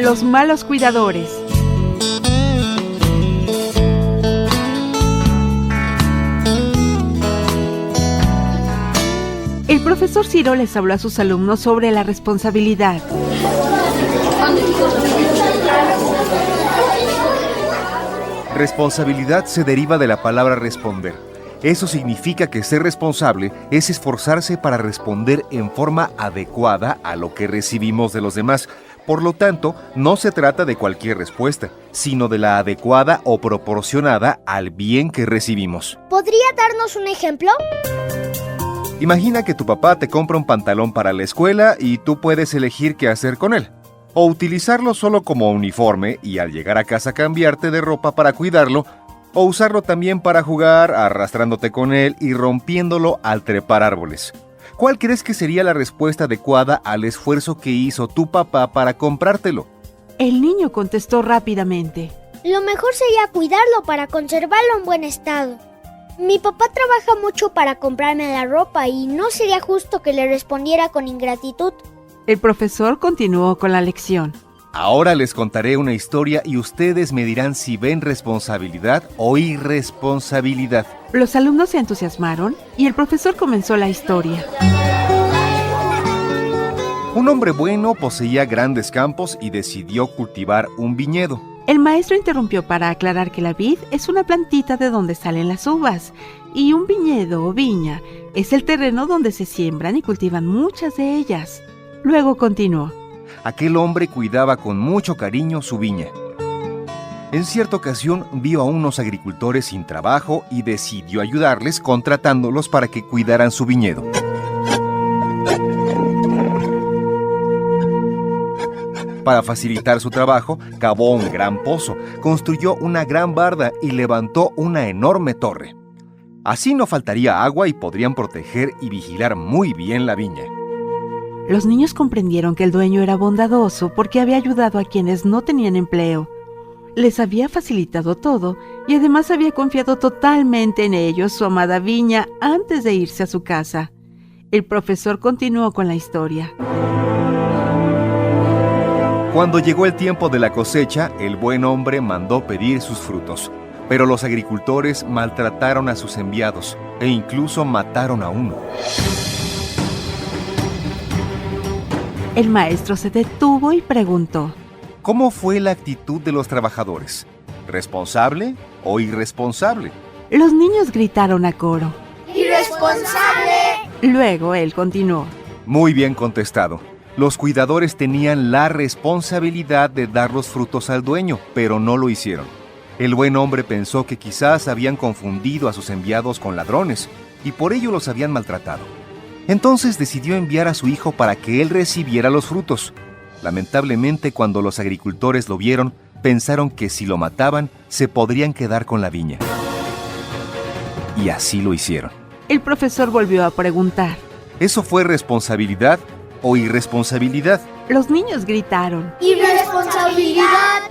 Los malos cuidadores. El profesor Ciro les habló a sus alumnos sobre la responsabilidad. Responsabilidad se deriva de la palabra responder. Eso significa que ser responsable es esforzarse para responder en forma adecuada a lo que recibimos de los demás. Por lo tanto, no se trata de cualquier respuesta, sino de la adecuada o proporcionada al bien que recibimos. ¿Podría darnos un ejemplo? Imagina que tu papá te compra un pantalón para la escuela y tú puedes elegir qué hacer con él. O utilizarlo solo como uniforme y al llegar a casa cambiarte de ropa para cuidarlo, o usarlo también para jugar arrastrándote con él y rompiéndolo al trepar árboles. ¿Cuál crees que sería la respuesta adecuada al esfuerzo que hizo tu papá para comprártelo? El niño contestó rápidamente. Lo mejor sería cuidarlo para conservarlo en buen estado. Mi papá trabaja mucho para comprarme la ropa y no sería justo que le respondiera con ingratitud. El profesor continuó con la lección. Ahora les contaré una historia y ustedes me dirán si ven responsabilidad o irresponsabilidad. Los alumnos se entusiasmaron y el profesor comenzó la historia. Un hombre bueno poseía grandes campos y decidió cultivar un viñedo. El maestro interrumpió para aclarar que la vid es una plantita de donde salen las uvas y un viñedo o viña es el terreno donde se siembran y cultivan muchas de ellas. Luego continuó. Aquel hombre cuidaba con mucho cariño su viña. En cierta ocasión vio a unos agricultores sin trabajo y decidió ayudarles contratándolos para que cuidaran su viñedo. Para facilitar su trabajo, cavó un gran pozo, construyó una gran barda y levantó una enorme torre. Así no faltaría agua y podrían proteger y vigilar muy bien la viña. Los niños comprendieron que el dueño era bondadoso porque había ayudado a quienes no tenían empleo. Les había facilitado todo y además había confiado totalmente en ellos su amada viña antes de irse a su casa. El profesor continuó con la historia. Cuando llegó el tiempo de la cosecha, el buen hombre mandó pedir sus frutos. Pero los agricultores maltrataron a sus enviados e incluso mataron a uno. El maestro se detuvo y preguntó. ¿Cómo fue la actitud de los trabajadores? ¿Responsable o irresponsable? Los niños gritaron a coro. ¡Irresponsable! Luego él continuó. Muy bien contestado. Los cuidadores tenían la responsabilidad de dar los frutos al dueño, pero no lo hicieron. El buen hombre pensó que quizás habían confundido a sus enviados con ladrones y por ello los habían maltratado. Entonces decidió enviar a su hijo para que él recibiera los frutos. Lamentablemente, cuando los agricultores lo vieron, pensaron que si lo mataban, se podrían quedar con la viña. Y así lo hicieron. El profesor volvió a preguntar. ¿Eso fue responsabilidad o irresponsabilidad? Los niños gritaron. ¡Irresponsabilidad!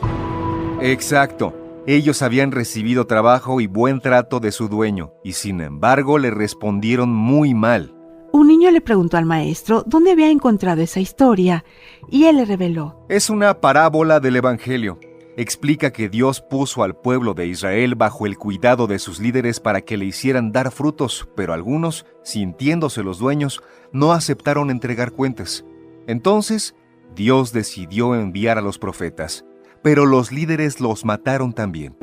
Exacto. Ellos habían recibido trabajo y buen trato de su dueño, y sin embargo le respondieron muy mal. Un niño le preguntó al maestro dónde había encontrado esa historia, y él le reveló. Es una parábola del Evangelio. Explica que Dios puso al pueblo de Israel bajo el cuidado de sus líderes para que le hicieran dar frutos, pero algunos, sintiéndose los dueños, no aceptaron entregar cuentas. Entonces, Dios decidió enviar a los profetas, pero los líderes los mataron también.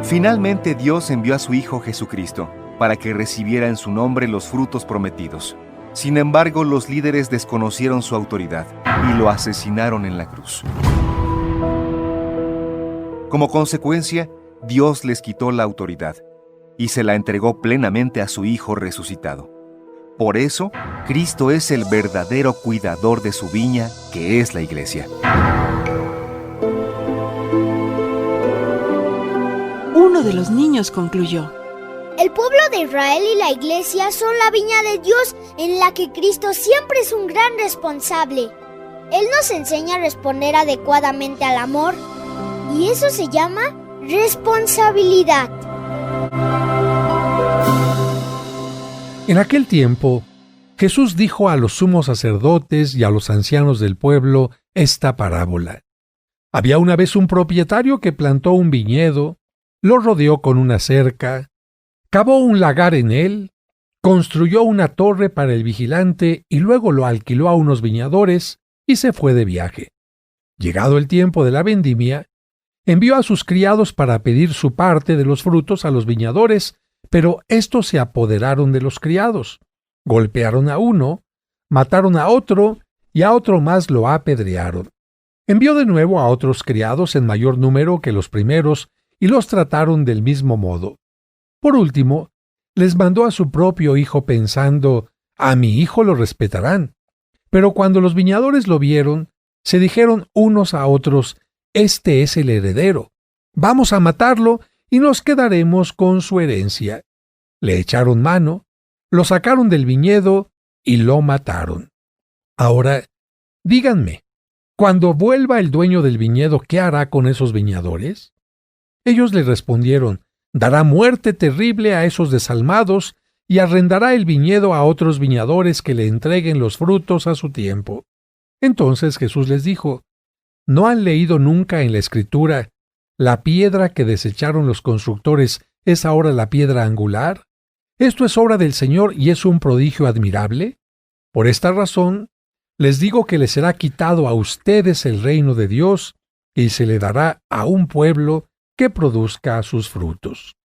Finalmente, Dios envió a su Hijo Jesucristo para que recibiera en su nombre los frutos prometidos. Sin embargo, los líderes desconocieron su autoridad y lo asesinaron en la cruz. Como consecuencia, Dios les quitó la autoridad y se la entregó plenamente a su Hijo resucitado. Por eso, Cristo es el verdadero cuidador de su viña, que es la iglesia. Uno de los niños concluyó. El pueblo de Israel y la iglesia son la viña de Dios en la que Cristo siempre es un gran responsable. Él nos enseña a responder adecuadamente al amor y eso se llama responsabilidad. En aquel tiempo, Jesús dijo a los sumos sacerdotes y a los ancianos del pueblo esta parábola. Había una vez un propietario que plantó un viñedo, lo rodeó con una cerca, cavó un lagar en él, construyó una torre para el vigilante y luego lo alquiló a unos viñadores y se fue de viaje. Llegado el tiempo de la vendimia, envió a sus criados para pedir su parte de los frutos a los viñadores, pero estos se apoderaron de los criados, golpearon a uno, mataron a otro y a otro más lo apedrearon. Envió de nuevo a otros criados en mayor número que los primeros y los trataron del mismo modo. Por último, les mandó a su propio hijo pensando, a mi hijo lo respetarán. Pero cuando los viñadores lo vieron, se dijeron unos a otros, este es el heredero, vamos a matarlo y nos quedaremos con su herencia. Le echaron mano, lo sacaron del viñedo y lo mataron. Ahora, díganme, cuando vuelva el dueño del viñedo, ¿qué hará con esos viñadores? Ellos le respondieron, dará muerte terrible a esos desalmados y arrendará el viñedo a otros viñadores que le entreguen los frutos a su tiempo. Entonces Jesús les dijo, ¿no han leído nunca en la Escritura, la piedra que desecharon los constructores es ahora la piedra angular? Esto es obra del Señor y es un prodigio admirable. Por esta razón, les digo que les será quitado a ustedes el reino de Dios y se le dará a un pueblo que produzca sus frutos.